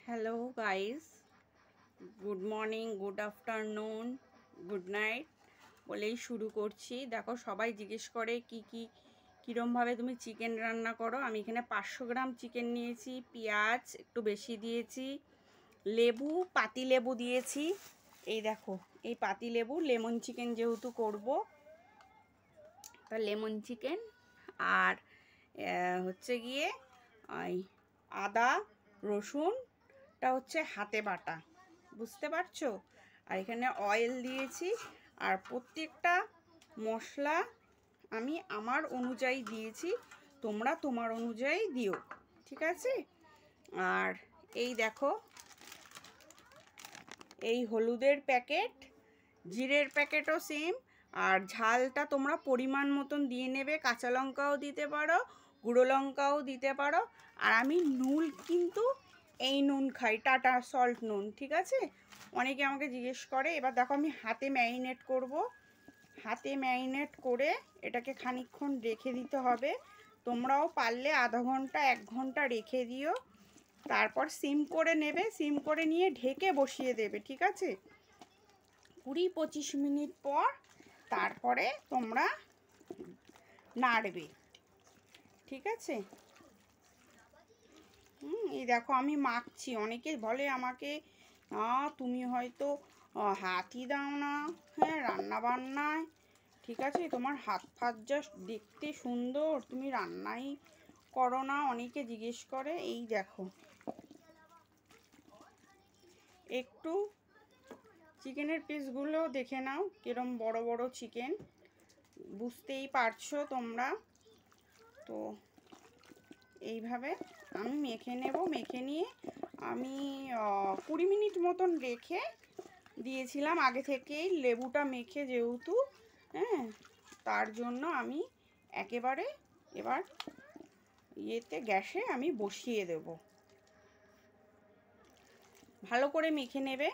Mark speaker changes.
Speaker 1: Hello guys, good morning, good afternoon, good night বলেই শুরু করছি। দেখো, সবাই জিজ্ঞেস করে কীরমভাবে তুমি চিকেন রান্না করো। আমি এখানে 500 গ্রাম চিকেন নিয়েছি, পেঁয়াজ একটু বেশি দিয়েছি, লেবু, পাতি লেবু দিয়েছি। এই দেখো, এই পাতি লেবু, লেমন চিকেন যেহেতু করব, তা লেমন চিকেন। আর হচ্ছে গিয়ে ওই আদা রসুনটা হচ্ছে হাতে বাটা, বুঝতে পারছো। আর এখানে অয়েল দিয়েছি। আর প্রত্যেকটা মশলা আমি আমার অনুযায়ী দিয়েছি, তোমরা তোমার অনুযায়ী দিও, ঠিক আছে। আর এই দেখো, এই হলুদের প্যাকেট, জিরের প্যাকেটও সেম। আর ঝালটা তোমরা পরিমাণ মতন দিয়ে নেবে, কাঁচা লঙ্কাও দিতে পারো, গুঁড়ো লঙ্কাও দিতে পারো। আর আমি নুন কিন্তু এই নুন খাই, টাটা সল্ট নুন, ঠিক আছে। অনেকে আমাকে জিজ্ঞেস করে। এবার দেখো, আমি হাতে ম্যারিনেট করব। হাতে ম্যারিনেট করে এটাকে খানিকক্ষণ রেখে দিতে হবে। তোমরাও পারলে আধা ঘন্টা 1 ঘন্টা রেখে দিও। তারপর সিম করে নেবে, সিম করে নিয়ে ঢেকে বসিয়ে দেবে, ঠিক আছে। 20-25 মিনিট পর তারপরে তোমরা নাড়বে, ঠিক আছে। এই দেখো, আমি মাখছি। অনেকে বলে আমাকে, তুমি হয়তো হাতই দাও না, হ্যাঁ, রান্না বান্নায়, ঠিক আছে, তোমার হাত ফাত যা দেখতে সুন্দর, তুমি রান্নাই করো না, অনেকে জিজ্ঞেস করে। এই দেখো, একটু চিকেনের পিসগুলো দেখে নাও, কিরম বড় বড় চিকেন, বুঝতেই পারছো তোমরা। তো এইভাবে আমি মেখে নেব। মেখে নিয়ে আমি 20 মিনিট মতন রেখে দিয়েছিলাম আগে থেকেই, লেবুটা মেখে যেহেতু, হ্যাঁ, তার জন্য আমি একেবারে এবার ইয়েতে গ্যাসে আমি বসিয়ে দেব। ভালো করে মেখে নেবে।